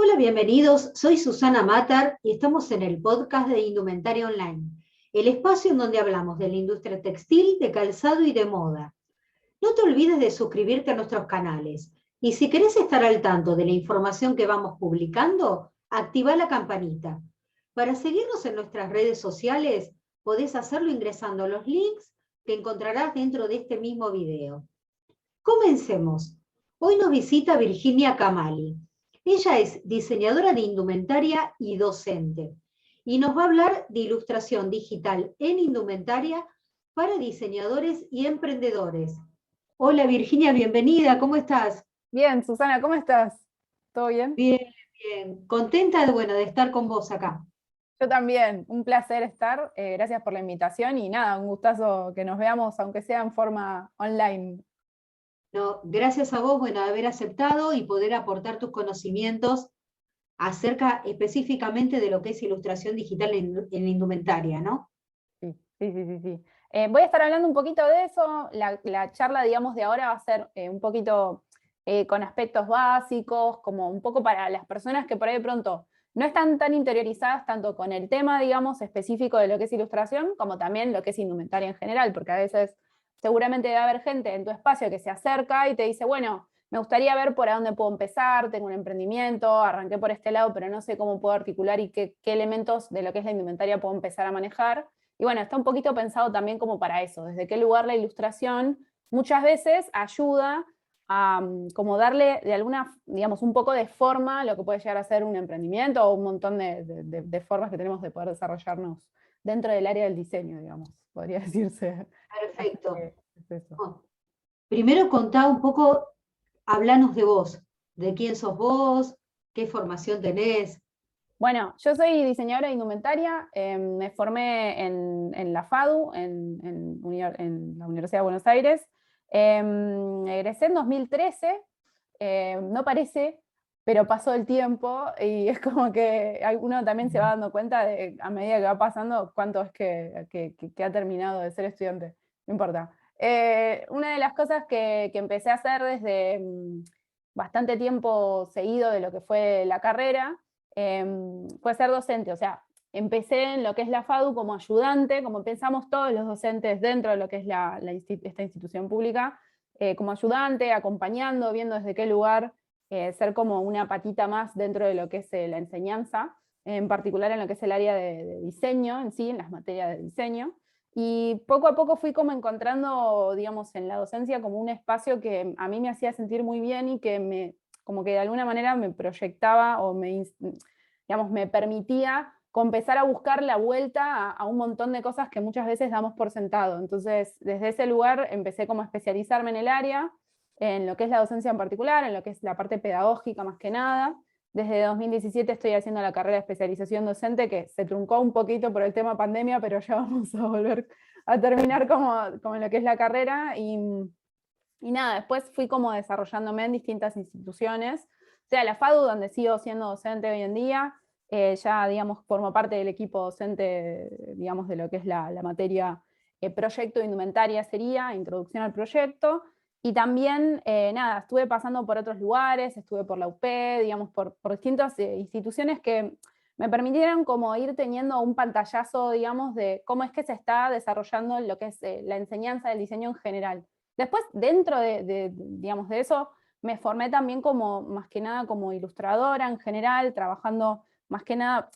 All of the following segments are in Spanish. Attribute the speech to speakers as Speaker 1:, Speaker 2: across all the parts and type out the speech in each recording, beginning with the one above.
Speaker 1: Hola, bienvenidos. Soy Susana Matar y estamos en el podcast de Indumentaria Online, el espacio en donde hablamos de la industria textil, de calzado y de moda. No te olvides de suscribirte a nuestros canales y si querés estar al tanto de la información que vamos publicando, activa la campanita. Para seguirnos en nuestras redes sociales, podés hacerlo ingresando a los links que encontrarás dentro de este mismo video. Comencemos. Hoy nos visita Virginia Camali. Ella es diseñadora de indumentaria y docente, y nos va a hablar de ilustración digital en indumentaria para diseñadores y emprendedores. Hola Virginia, bienvenida, ¿cómo estás?
Speaker 2: Bien, Susana, ¿cómo estás? ¿Todo bien?
Speaker 1: Bien, bien. Contenta de estar con vos acá.
Speaker 2: Yo también, un placer estar. Gracias por la invitación y nada, un gustazo que nos veamos, aunque sea en forma online.
Speaker 1: No, gracias a vos, de haber aceptado y poder aportar tus conocimientos acerca específicamente de lo que es ilustración digital en indumentaria, ¿no?
Speaker 2: Sí, sí, sí, sí, sí. Voy a estar hablando un poquito de eso. La charla, digamos, de ahora va a ser un poquito con aspectos básicos, como un poco para las personas que por ahí de pronto no están tan interiorizadas tanto con el tema, digamos, específico de lo que es ilustración, como también lo que es indumentaria en general, porque a veces seguramente debe haber gente en tu espacio que se acerca y te dice, bueno, me gustaría ver por a dónde puedo empezar, tengo un emprendimiento, arranqué por este lado, pero no sé cómo puedo articular y qué elementos de lo que es la indumentaria puedo empezar a manejar. Y bueno, está un poquito pensado también como para eso, desde qué lugar la ilustración muchas veces ayuda a como darle de alguna, digamos, un poco de forma a lo que puede llegar a ser un emprendimiento o un montón de formas que tenemos de poder desarrollarnos dentro del área del diseño, digamos, podría decirse. Así
Speaker 1: Perfecto.
Speaker 2: que es eso.
Speaker 1: Oh, primero contá un poco, hablanos de vos, de quién sos vos, qué formación tenés.
Speaker 2: Bueno, yo soy diseñadora de indumentaria, me formé en la FADU, en la Universidad de Buenos Aires, egresé en 2013, no parece, pero pasó el tiempo y es como que uno también se va dando cuenta de, a medida que va pasando cuánto es que ha terminado de ser estudiante, no importa. Una de las cosas que empecé a hacer desde bastante tiempo seguido de lo que fue la carrera, fue ser docente, o sea, empecé en lo que es la FADU como ayudante, como pensamos todos los docentes dentro de lo que es esta institución pública, como ayudante, acompañando, viendo desde qué lugar ser como una patita más dentro de lo que es la enseñanza, en particular en lo que es el área de diseño en sí, en las materias de diseño. Y poco a poco fui como encontrando, digamos, en la docencia como un espacio que a mí me hacía sentir muy bien y que como que de alguna manera me proyectaba o digamos, me permitía empezar a buscar la vuelta a un montón de cosas que muchas veces damos por sentado. Entonces, desde ese lugar empecé como a especializarme en el área, en lo que es la docencia en particular, en lo que es la parte pedagógica más que nada. Desde 2017 estoy haciendo la carrera de especialización docente, que se truncó un poquito por el tema pandemia, pero ya vamos a volver a terminar como en lo que es la carrera. Y nada, después fui como desarrollándome en distintas instituciones, o sea, la FADU, donde sigo siendo docente hoy en día, ya, digamos, formo parte del equipo docente, digamos, de lo que es la materia proyecto de indumentaria sería, introducción al proyecto, y también, nada, estuve pasando por otros lugares, estuve por la UP, digamos, por distintas instituciones que me permitieron como ir teniendo un pantallazo, digamos, de cómo es que se está desarrollando lo que es la enseñanza del diseño en general. Después, dentro digamos, de eso, me formé también como, más que nada, como ilustradora en general, trabajando más que nada,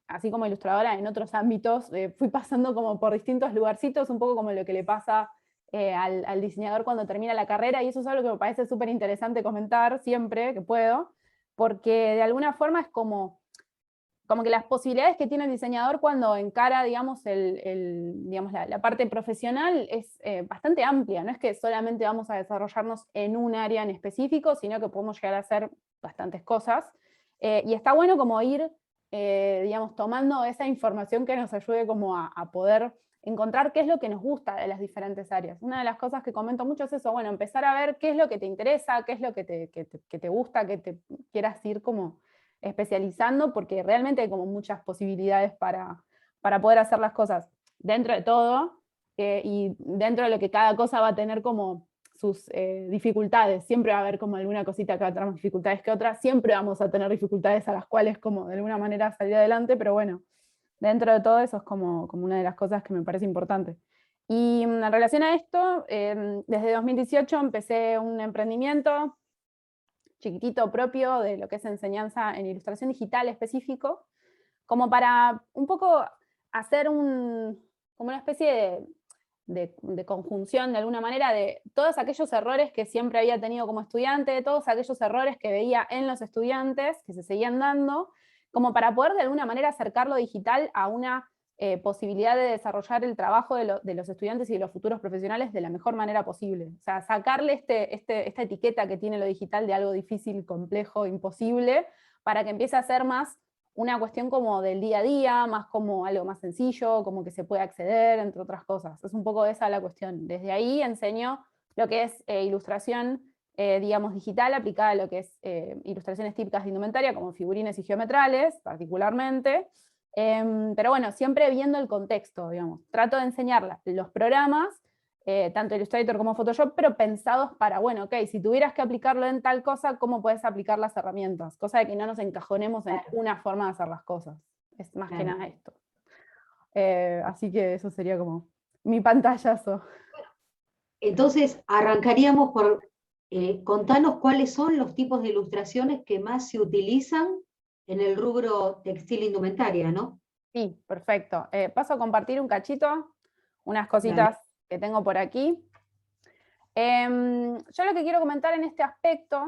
Speaker 2: así como ilustradora en otros ámbitos, fui pasando como por distintos lugarcitos, un poco como lo que le pasa al diseñador cuando termina la carrera, y eso es algo que me parece súper interesante comentar siempre que puedo, porque de alguna forma es como que las posibilidades que tiene el diseñador cuando encara, digamos, digamos la parte profesional es bastante amplia. No es que solamente vamos a desarrollarnos en un área en específico, sino que podemos llegar a hacer bastantes cosas. Y está bueno como ir, digamos, tomando esa información que nos ayude como a poder encontrar qué es lo que nos gusta de las diferentes áreas. Una de las cosas que comento mucho es eso, bueno, empezar a ver qué es lo que te interesa, qué es lo que te gusta, que te quieras ir como especializando, porque realmente hay como muchas posibilidades para poder hacer las cosas dentro de todo, y dentro de lo que cada cosa va a tener como sus dificultades, siempre va a haber como alguna cosita que va a tener más dificultades que otra, siempre vamos a tener dificultades a las cuales como de alguna manera salir adelante, pero bueno, dentro de todo eso es como una de las cosas que me parece importante. Y en relación a esto, desde 2018 empecé un emprendimiento chiquitito propio de lo que es enseñanza en ilustración digital específico, como para un poco hacer como una especie de conjunción de alguna manera de todos aquellos errores que siempre había tenido como estudiante, todos aquellos errores que veía en los estudiantes que se seguían dando, como para poder de alguna manera acercar lo digital a una posibilidad de desarrollar el trabajo de los estudiantes y de los futuros profesionales de la mejor manera posible. O sea, sacarle esta etiqueta que tiene lo digital de algo difícil, complejo, imposible, para que empiece a ser más una cuestión como del día a día, más como algo más sencillo, como que se puede acceder, entre otras cosas. Es un poco esa la cuestión. Desde ahí enseño lo que es ilustración, digamos, digital, aplicada a lo que es ilustraciones típicas de indumentaria, como figurines y geometrales, particularmente. Pero bueno, siempre viendo el contexto, digamos. Trato de enseñar los programas, tanto Illustrator como Photoshop, pero pensados para, bueno, ok, si tuvieras que aplicarlo en tal cosa, ¿cómo puedes aplicar las herramientas? Cosa de que no nos encajonemos en una forma de hacer las cosas. Es más que nada esto. Así que eso sería como mi pantallazo.
Speaker 1: Entonces, arrancaríamos por contanos cuáles son los tipos de ilustraciones que más se utilizan en el rubro textil e indumentaria, ¿no?
Speaker 2: Sí, perfecto. Paso a compartir un cachito, unas
Speaker 1: Dale.
Speaker 2: cositas que tengo por aquí. Yo lo que quiero comentar en este aspecto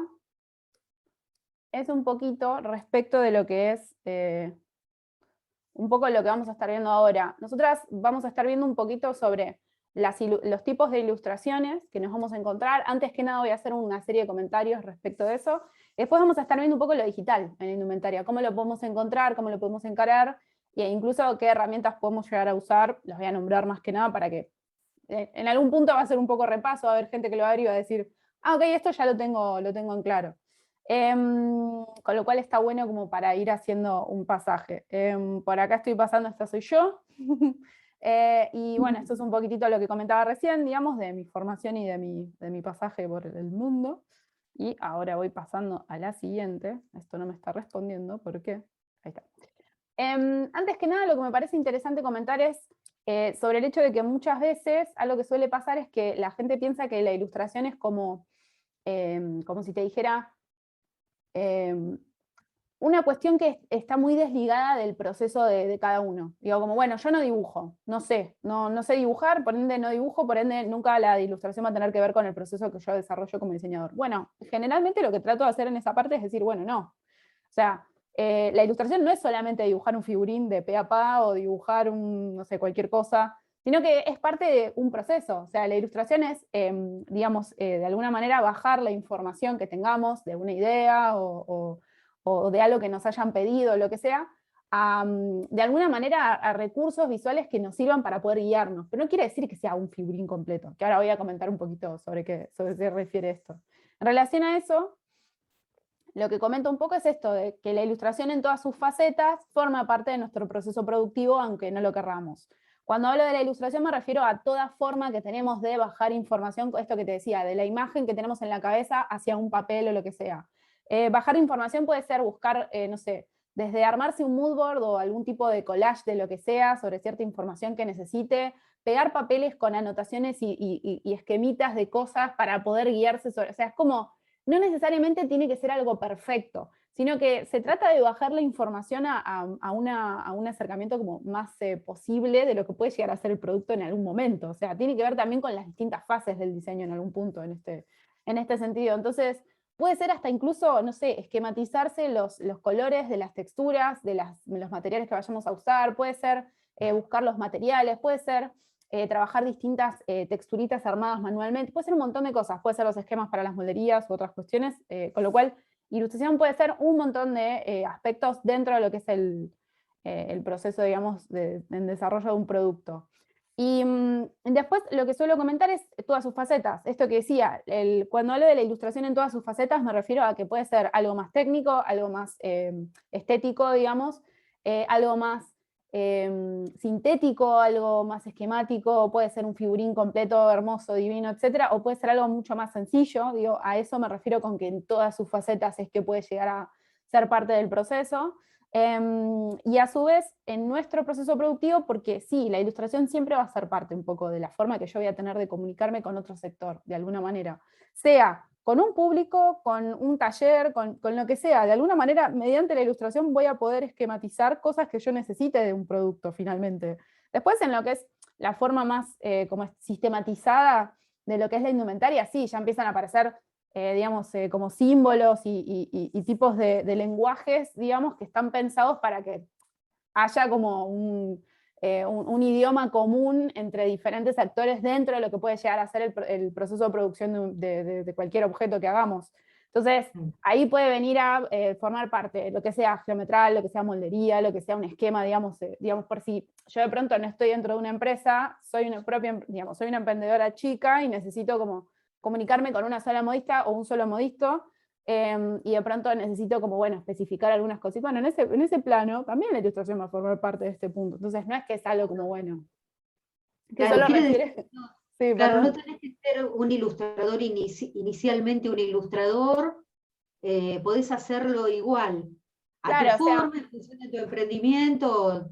Speaker 2: es un poquito respecto de lo que es un poco lo que vamos a estar viendo ahora. Nosotras vamos a estar viendo un poquito sobre los tipos de ilustraciones que nos vamos a encontrar. Antes que nada voy a hacer una serie de comentarios respecto de eso. Después vamos a estar viendo un poco lo digital en la indumentaria, cómo lo podemos encontrar, cómo lo podemos encarar, e incluso qué herramientas podemos llegar a usar. Las voy a nombrar más que nada para que en algún punto va a ser un poco repaso, va a haber gente que lo va a ver y va a decir, ah, ok, esto ya lo tengo en claro. Con lo cual está bueno como para ir haciendo un pasaje. Por acá estoy pasando, esta soy yo. Y bueno, esto es un poquitito lo que comentaba recién, digamos, de mi formación y de mi pasaje por el mundo. Y ahora voy pasando a la siguiente. Esto no me está respondiendo, ¿por qué? Ahí está. Antes que nada, lo que me parece interesante comentar es sobre el hecho de que muchas veces algo que suele pasar es que la gente piensa que la ilustración es como si te dijera, una cuestión que está muy desligada del proceso de cada uno. Digo, como, bueno, yo no dibujo, no sé dibujar, por ende no dibujo, por ende nunca la ilustración va a tener que ver con el proceso que yo desarrollo como diseñador. Bueno, generalmente lo que trato de hacer en esa parte es decir, bueno, no. O sea, la ilustración no es solamente dibujar un figurín de pe a pa o dibujar no sé, cualquier cosa, sino que es parte de un proceso. O sea, la ilustración es, digamos, de alguna manera bajar la información que tengamos de una idea o de algo que nos hayan pedido, lo que sea, de alguna manera a recursos visuales que nos sirvan para poder guiarnos. Pero no quiere decir que sea un figurín completo, que ahora voy a comentar un poquito sobre qué refiere esto. En relación a eso, lo que comento un poco es esto, de que la ilustración en todas sus facetas forma parte de nuestro proceso productivo, aunque no lo querramos. Cuando hablo de la ilustración me refiero a toda forma que tenemos de bajar información, esto que te decía, de la imagen que tenemos en la cabeza hacia un papel o lo que sea. Bajar información puede ser buscar, no sé, desde armarse un mood board o algún tipo de collage de lo que sea sobre cierta información que necesite, pegar papeles con anotaciones y esquemitas de cosas para poder guiarse sobre, o sea, es como, no necesariamente tiene que ser algo perfecto, sino que se trata de bajar la información a un acercamiento como más posible de lo que puede llegar a ser el producto en algún momento. O sea, tiene que ver también con las distintas fases del diseño en algún punto en este sentido. Entonces, puede ser hasta incluso, no sé, esquematizarse los colores de las texturas, de los materiales que vayamos a usar, puede ser buscar los materiales, puede ser trabajar distintas texturitas armadas manualmente, puede ser un montón de cosas, puede ser los esquemas para las molderías u otras cuestiones, con lo cual ilustración puede ser un montón de aspectos dentro de lo que es el proceso, digamos, en desarrollo de un producto. Y después lo que suelo comentar es todas sus facetas. Esto que decía, cuando hablo de la ilustración en todas sus facetas me refiero a que puede ser algo más técnico, algo más estético, digamos, algo más sintético, algo más esquemático, puede ser un figurín completo, hermoso, divino, etcétera, o puede ser algo mucho más sencillo. Digo, a eso me refiero con que en todas sus facetas es que puede llegar a ser parte del proceso. Y a su vez, en nuestro proceso productivo, porque sí, la ilustración siempre va a ser parte un poco de la forma que yo voy a tener de comunicarme con otro sector, de alguna manera. Sea con un público, con un taller, con lo que sea. De alguna manera, mediante la ilustración voy a poder esquematizar cosas que yo necesite de un producto, finalmente. Después, en lo que es la forma más como sistematizada de lo que es la indumentaria, sí, ya empiezan a aparecer digamos, como símbolos y tipos de lenguajes, digamos, que están pensados para que haya como un idioma común entre diferentes actores dentro de lo que puede llegar a ser el proceso de producción de cualquier objeto que hagamos. Entonces, ahí puede venir a formar parte, lo que sea geometral, lo que sea moldería, lo que sea un esquema, digamos, por si yo de pronto no estoy dentro de una empresa, soy una propia, digamos, soy una emprendedora chica y necesito como comunicarme con una sola modista o un solo modisto, y de pronto necesito como, bueno, especificar algunas cosas. Y bueno, en ese plano también la ilustración va a formar parte de este punto. Entonces no es que es algo como, bueno, que
Speaker 1: Claro,
Speaker 2: solo
Speaker 1: quiere decir,
Speaker 2: requiere...
Speaker 1: no,
Speaker 2: Sí,
Speaker 1: claro, no
Speaker 2: perdón.
Speaker 1: tenés que ser un ilustrador inicialmente un ilustrador, podés hacerlo igual, a tu
Speaker 2: Claro, o sea,
Speaker 1: forma, en función de tu emprendimiento.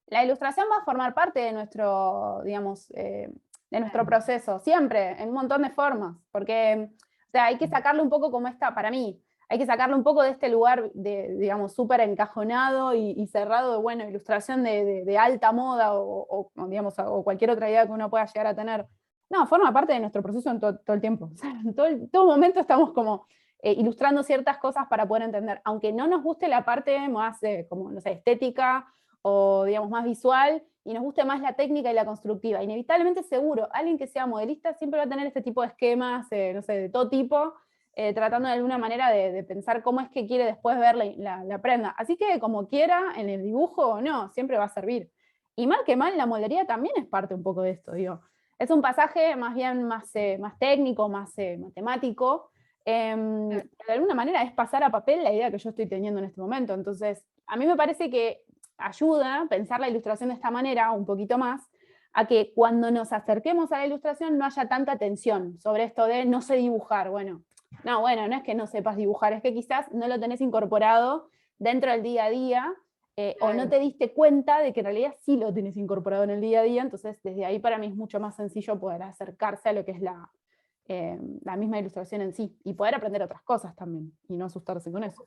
Speaker 2: la ilustración va a formar parte de nuestro, digamos, de nuestro
Speaker 1: Claro.
Speaker 2: proceso, siempre, en un montón de formas, porque, o sea, hay que sacarle un poco como está, para mí, hay que sacarle un poco de este lugar de, digamos, súper encajonado y cerrado de, bueno, ilustración de alta moda o, digamos, o cualquier otra idea que uno pueda llegar a tener. No, forma parte de nuestro proceso en todo el tiempo. O sea, en todo momento estamos como ilustrando ciertas cosas para poder entender, aunque no nos guste la parte más, como, no sé, estética, o digamos más visual, y nos guste más la técnica y la constructiva. Inevitablemente seguro, alguien que sea modelista siempre va a tener este tipo de esquemas, no sé, de todo tipo, tratando de alguna manera de pensar cómo es que quiere después ver la prenda. Así que como quiera, en el dibujo o no, siempre va a servir. Y mal que mal, la moldería también es parte un poco de esto, digo. Es un pasaje más bien más técnico, más matemático, de alguna manera es pasar a papel la idea que yo estoy teniendo en este momento. Entonces, a mí me parece que ayuda a pensar la ilustración de esta manera, un poquito más, a que cuando nos acerquemos a la ilustración no haya tanta tensión sobre esto de no sé dibujar. Bueno, no es que no sepas dibujar, es que quizás no lo tenés incorporado dentro del día a día, o no
Speaker 1: Claro.
Speaker 2: te diste cuenta de que en realidad sí lo tenés incorporado en el día a día, entonces desde ahí para mí es mucho más sencillo poder acercarse a lo que es la misma ilustración en sí, y poder aprender otras cosas también, y no asustarse con eso.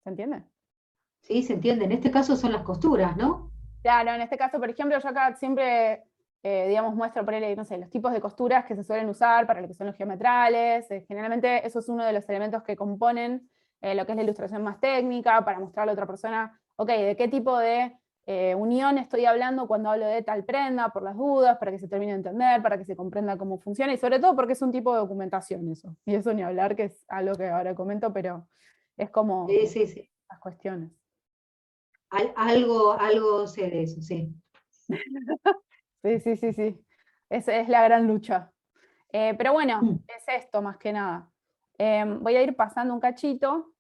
Speaker 2: ¿Se entiende?
Speaker 1: Sí, se entiende. En este caso son las costuras, ¿no?
Speaker 2: Claro, en este caso, por ejemplo, yo acá siempre, digamos, muestro, ponerle, no sé, los tipos de costuras que se suelen usar para lo que son los geometrales. Generalmente eso es uno de los elementos que componen lo que es la ilustración más técnica, para mostrarle a otra persona, ok, de qué tipo de unión estoy hablando cuando hablo de tal prenda, por las dudas, para que se termine de entender, para que se comprenda cómo funciona, y sobre todo porque es un tipo de documentación eso. Y eso ni hablar, que es algo que ahora comento, pero es como
Speaker 1: Sí, sí, sí.
Speaker 2: las cuestiones.
Speaker 1: Algo sé de eso, sí.
Speaker 2: Sí, sí, sí, sí. Esa es la gran lucha. Pero bueno,
Speaker 1: Mm.
Speaker 2: es esto más que nada. Voy a ir pasando un cachito,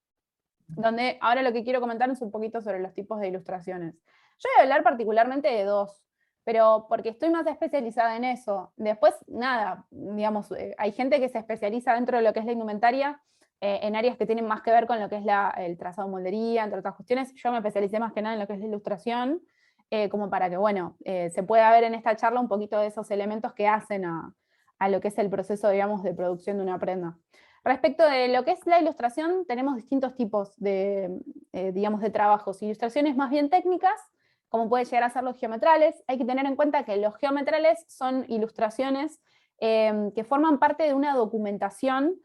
Speaker 2: donde ahora lo que quiero comentar es un poquito sobre los tipos de ilustraciones. Yo voy a hablar particularmente de dos, pero porque estoy más especializada en eso. Después, nada, digamos, hay gente que se especializa dentro de lo que es la indumentaria, en áreas que tienen más que ver con lo que es el trazado de moldería, entre otras cuestiones. Yo me especialicé más que nada en lo que es la ilustración, como para que, bueno, se pueda ver en esta charla un poquito de esos elementos que hacen a lo que es el proceso, digamos, de producción de una prenda. Respecto de lo que es la ilustración, tenemos distintos tipos digamos, de trabajos. Ilustraciones más bien técnicas, como puede llegar a ser los geometrales. Hay que tener en cuenta que los geometrales son ilustraciones que forman parte de una documentación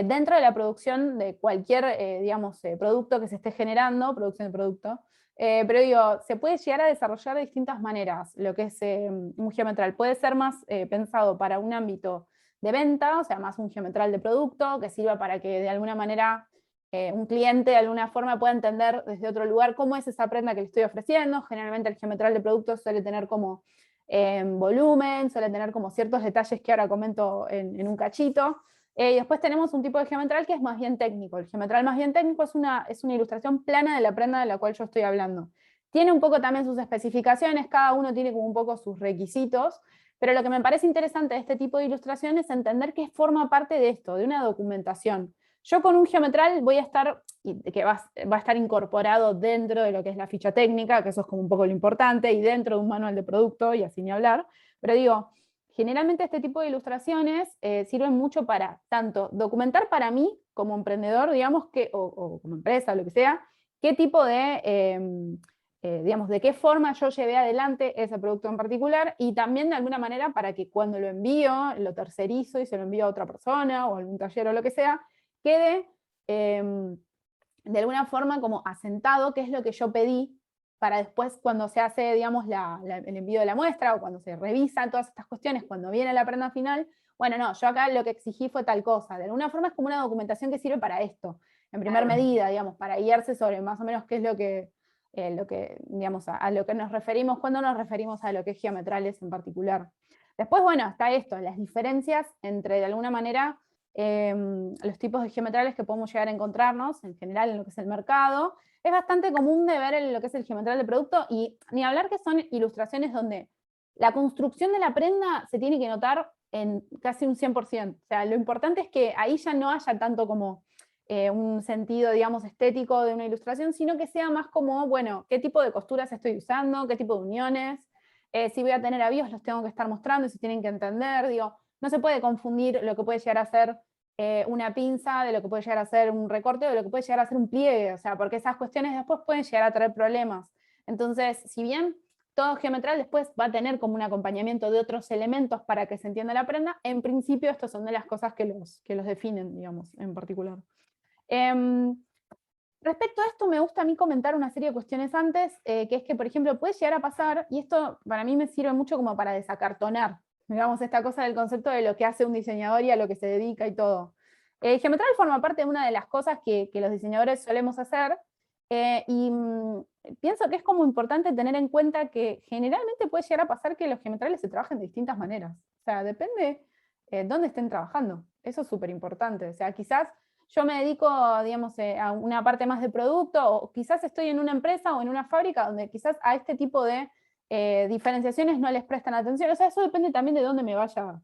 Speaker 2: dentro de la producción de cualquier, digamos, producto que se esté generando, producción de producto. Pero digo, se puede llegar a desarrollar de distintas maneras lo que es un geometral. Puede ser más pensado para un ámbito de venta, o sea, más un geometral de producto, que sirva para que de alguna manera un cliente de alguna forma pueda entender desde otro lugar cómo es esa prenda que le estoy ofreciendo. Generalmente el geometral de producto suele tener como volumen, suele tener como ciertos detalles que ahora comento en un cachito. Y después tenemos un tipo de geometral que es más bien técnico. El geometral más bien técnico es una ilustración plana de la prenda de la cual yo estoy hablando. Tiene un poco también sus especificaciones, cada uno tiene como un poco sus requisitos, pero lo que me parece interesante de este tipo de ilustración es entender que forma parte de esto, de una documentación. Yo con un geometral voy a estar, que va a estar incorporado dentro de lo que es la ficha técnica, que eso es como un poco lo importante, y dentro de un manual de producto, y así ni hablar, pero digo, generalmente este tipo de ilustraciones sirven mucho para tanto documentar para mí como emprendedor, digamos, o como empresa, lo que sea, qué tipo de, digamos, de qué forma yo llevé adelante ese producto en particular, y también de alguna manera para que cuando lo envío, lo tercerizo y se lo envío a otra persona, o a algún taller o lo que sea, quede de alguna forma como asentado qué es lo que yo pedí, para después cuando se hace, digamos, el envío de la muestra, o cuando se revisan todas estas cuestiones, cuando viene la prenda final, bueno, no, yo acá lo que exigí fue tal cosa. De alguna forma es como una documentación que sirve para esto, en primer medida, digamos, para guiarse sobre más o menos qué es lo que digamos, a lo que nos referimos cuando nos referimos a lo que es geometrales en particular. Después, bueno, está esto, las diferencias entre, de alguna manera, los tipos de geometrales que podemos llegar a encontrarnos, en general en lo que es el mercado. Es bastante común de ver en lo que es el geometral de producto, y ni hablar que son ilustraciones donde la construcción de la prenda se tiene que notar en casi un 100%. O sea, lo importante es que ahí ya no haya tanto como un sentido, digamos, estético de una ilustración, sino que sea más como, bueno, qué tipo de costuras estoy usando, qué tipo de uniones, si voy a tener avíos los tengo que estar mostrando y se tienen que entender, digo, no se puede confundir lo que puede llegar a ser una pinza de lo que puede llegar a ser un recorte o de lo que puede llegar a ser un pliegue, o sea, porque esas cuestiones después pueden llegar a traer problemas. Entonces, si bien todo geometral después va a tener como un acompañamiento de otros elementos para que se entienda la prenda, en principio estas son de las cosas que los definen, digamos, en particular. Respecto a esto, me gusta a mí comentar una serie de cuestiones antes, que es que, por ejemplo, puede llegar a pasar, y esto para mí me sirve mucho como para desacartonar, digamos, esta cosa del concepto de lo que hace un diseñador y a lo que se dedica y todo. Geometral forma parte de una de las cosas que los diseñadores solemos hacer, y pienso que es como importante tener en cuenta que generalmente puede llegar a pasar que los geometrales se trabajan de distintas maneras. O sea, depende dónde estén trabajando. Eso es súper importante. O sea, quizás yo me dedico, digamos, a una parte más de producto, o quizás estoy en una empresa o en una fábrica donde quizás a este tipo de diferenciaciones no les prestan atención. O sea, eso depende también de dónde me vaya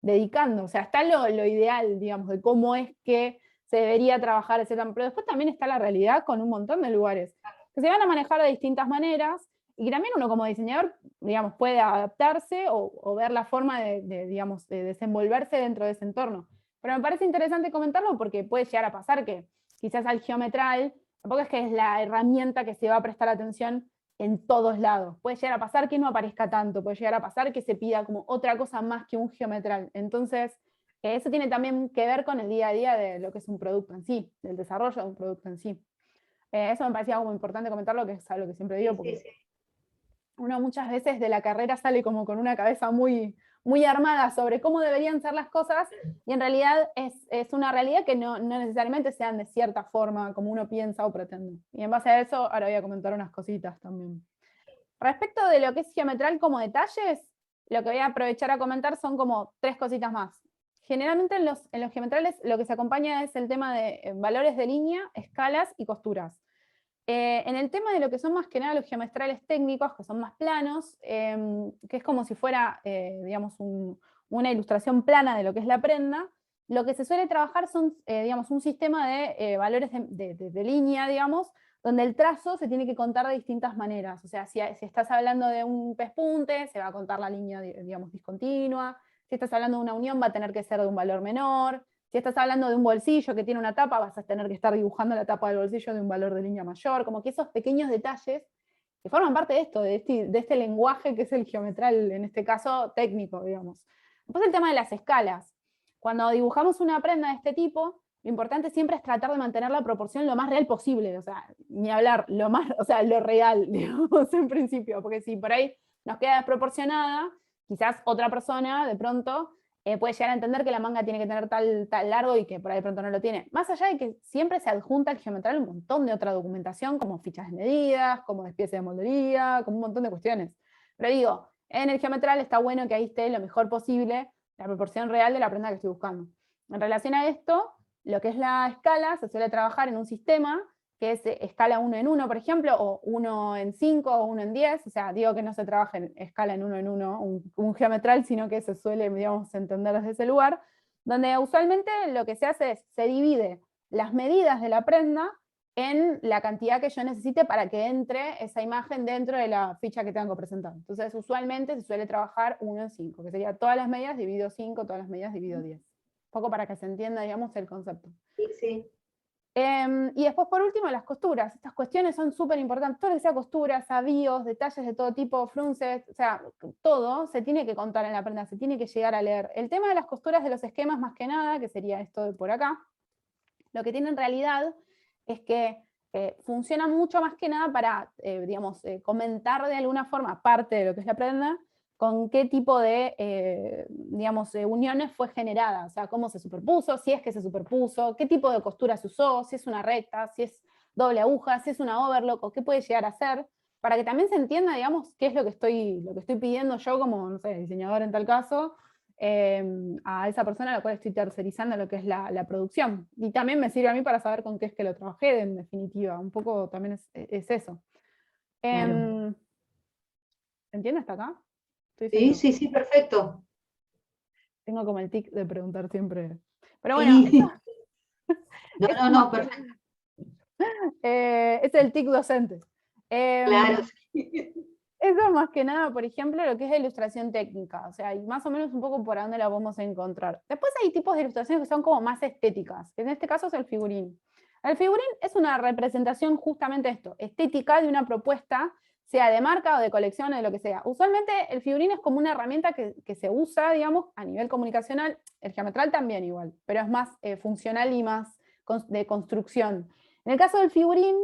Speaker 2: dedicando. O sea, está lo ideal, digamos, de cómo es que se debería trabajar ese tema, pero después también está la realidad con un montón de lugares que se van a manejar de distintas maneras, y también uno como diseñador, digamos, puede adaptarse o ver la forma digamos, de desenvolverse dentro de ese entorno. Pero me parece interesante comentarlo porque puede llegar a pasar que quizás al geometral, tampoco es que es la herramienta que se va a prestar atención en todos lados. Puede llegar a pasar que no aparezca tanto, puede llegar a pasar que se pida como otra cosa más que un geometral. Entonces, eso tiene también que ver con el día a día de lo que es un producto en sí, del desarrollo de un producto en sí. Eso me parecía como importante comentarlo, que es algo que siempre digo, porque uno muchas veces de la carrera sale como con una cabeza muy, muy armada sobre cómo deberían ser las cosas, y en realidad es una realidad que no necesariamente sean de cierta forma como uno piensa o pretende. Y en base a eso, ahora voy a comentar unas cositas también. Respecto de lo que es geometral como detalles, lo que voy a aprovechar a comentar son como 3 cositas más. Generalmente en los geometrales lo que se acompaña es el tema de valores de línea, escalas y costuras. En el tema de lo que son más que nada los geometrales técnicos, que son más planos, que es como si fuera, digamos, una ilustración plana de lo que es la prenda, lo que se suele trabajar son, digamos, un sistema de valores de línea, digamos, donde el trazo se tiene que contar de distintas maneras. O sea, si estás hablando de un pespunte, se va a contar la línea, digamos, discontinua. Si estás hablando de una unión, va a tener que ser de un valor menor. Si estás hablando de un bolsillo que tiene una tapa, vas a tener que estar dibujando la tapa del bolsillo de un valor de línea mayor, como que esos pequeños detalles que forman parte de esto, de este lenguaje que es el geometral, en este caso técnico, digamos. Después el tema de las escalas. Cuando dibujamos una prenda de este tipo, lo importante siempre es tratar de mantener la proporción lo más real posible, o sea, ni hablar, o sea, lo real, digamos, en principio, porque si por ahí nos queda desproporcionada, quizás otra persona de pronto puede llegar a entender que la manga tiene que tener tal largo y que por ahí de pronto no lo tiene. Más allá de que siempre se adjunta al geometral un montón de otra documentación, como fichas de medidas, como despiece de moldería, como un montón de cuestiones. Pero digo, en el geometral está bueno que ahí esté lo mejor posible la proporción real de la prenda que estoy buscando. En relación a esto, lo que es la escala se suele trabajar en un sistema que es escala 1 en 1, por ejemplo, o 1 en 5 o 1 en 10, o sea, digo que no se trabaja en escala en 1 en 1, un geometral, sino que se suele, digamos, entender desde ese lugar, donde usualmente lo que se hace es, se divide las medidas de la prenda en la cantidad que yo necesite para que entre esa imagen dentro de la ficha que tengo que presentar. Entonces, usualmente se suele trabajar 1 en 5, que sería todas las medidas dividido 5, todas las medidas dividido 10. Un poco para que se entienda, digamos, el concepto.
Speaker 1: Sí, sí.
Speaker 2: Y después, por último, las costuras. Estas cuestiones son súper importantes. Todo lo que sea costuras, avíos, detalles de todo tipo, frunces, o sea, todo se tiene que contar en la prenda, se tiene que llegar a leer. El tema de las costuras de los esquemas, más que nada, que sería esto de por acá, lo que tiene en realidad es que funciona mucho más que nada para, digamos, comentar de alguna forma parte de lo que es la prenda, con qué tipo de, digamos, uniones fue generada, o sea, cómo se superpuso, si es que se superpuso, qué tipo de costura se usó, si es una recta, si es doble aguja, si es una overlock, o qué puede llegar a ser, para que también se entienda, digamos, qué es lo que estoy pidiendo yo como, no sé, diseñador en tal caso, a esa persona a la cual estoy tercerizando lo que es la producción. Y también me sirve a mí para saber con qué es que lo trabajé, en definitiva, un poco también es eso.
Speaker 1: Claro.
Speaker 2: ¿Entiendes hasta acá? Estoy
Speaker 1: Sí,
Speaker 2: diciendo,
Speaker 1: sí, sí, perfecto.
Speaker 2: tengo como el tic de preguntar siempre. Pero bueno,
Speaker 1: Sí. No,
Speaker 2: eso
Speaker 1: no,
Speaker 2: es más
Speaker 1: no, perfecto.
Speaker 2: es el tic docente.
Speaker 1: Claro,
Speaker 2: Em,
Speaker 1: sí.
Speaker 2: Eso es más que nada, por ejemplo, lo que es la ilustración técnica, o sea, y más o menos un poco por dónde la vamos a encontrar. Después hay tipos de ilustraciones que son como más estéticas, que en este caso es el figurín. El figurín es una representación justamente de esto, estética de una propuesta, sea de marca o de colección o de lo que sea. Usualmente el figurín es como una herramienta que se usa, digamos, a nivel comunicacional, el geometral también igual, pero es más funcional y más de construcción. En el caso del figurín,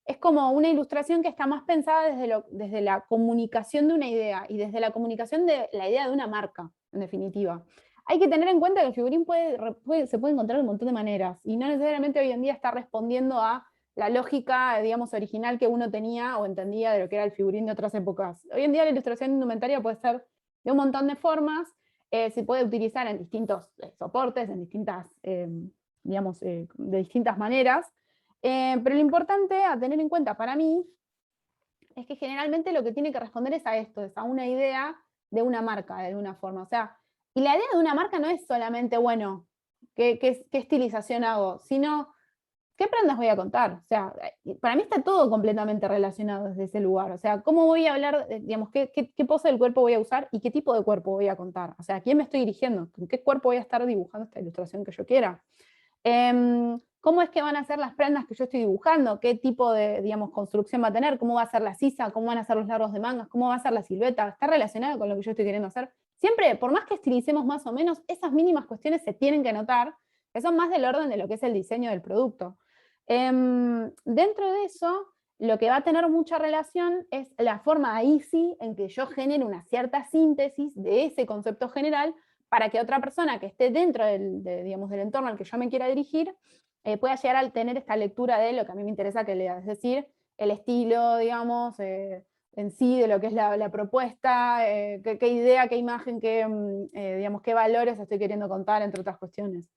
Speaker 2: es como una ilustración que está más pensada desde la comunicación de una idea y desde la comunicación de la idea de una marca, en definitiva. Hay que tener en cuenta que el figurín se puede encontrar de un montón de maneras y no necesariamente hoy en día está respondiendo a la lógica, digamos, original que uno tenía o entendía de lo que era el figurín de otras épocas. Hoy en día la ilustración indumentaria puede ser de un montón de formas, se puede utilizar en distintos soportes, en distintas, digamos, de distintas maneras, pero lo importante a tener en cuenta para mí es que generalmente lo que tiene que responder es a esto, es a una idea de una marca, de alguna forma. O sea, y la idea de una marca no es solamente, bueno, qué estilización hago, sino qué prendas voy a contar. O sea, para mí está todo completamente relacionado desde ese lugar. O sea, cómo voy a hablar, digamos, qué pose del cuerpo voy a usar y qué tipo de cuerpo voy a contar. O sea, ¿a quién me estoy dirigiendo? ¿Con qué cuerpo voy a estar dibujando esta ilustración que yo quiera? ¿Cómo es que van a ser las prendas que yo estoy dibujando? ¿Qué tipo de, digamos, construcción va a tener? ¿Cómo va a ser la sisa? ¿Cómo van a ser los largos de mangas? ¿Cómo va a ser la silueta? ¿Está relacionado con lo que yo estoy queriendo hacer? Siempre, por más que estilicemos más o menos, esas mínimas cuestiones se tienen que notar, que son más del orden de lo que es el diseño del producto. Dentro de eso, lo que va a tener mucha relación es la forma ahí sí en que yo genere una cierta síntesis de ese concepto general para que otra persona que esté dentro digamos, del entorno al que yo me quiera dirigir pueda llegar a tener esta lectura de lo que a mí me interesa que lea, es decir, el estilo, digamos, en sí, de lo que es la propuesta, qué idea, qué imagen, digamos, qué valores estoy queriendo contar, entre otras cuestiones.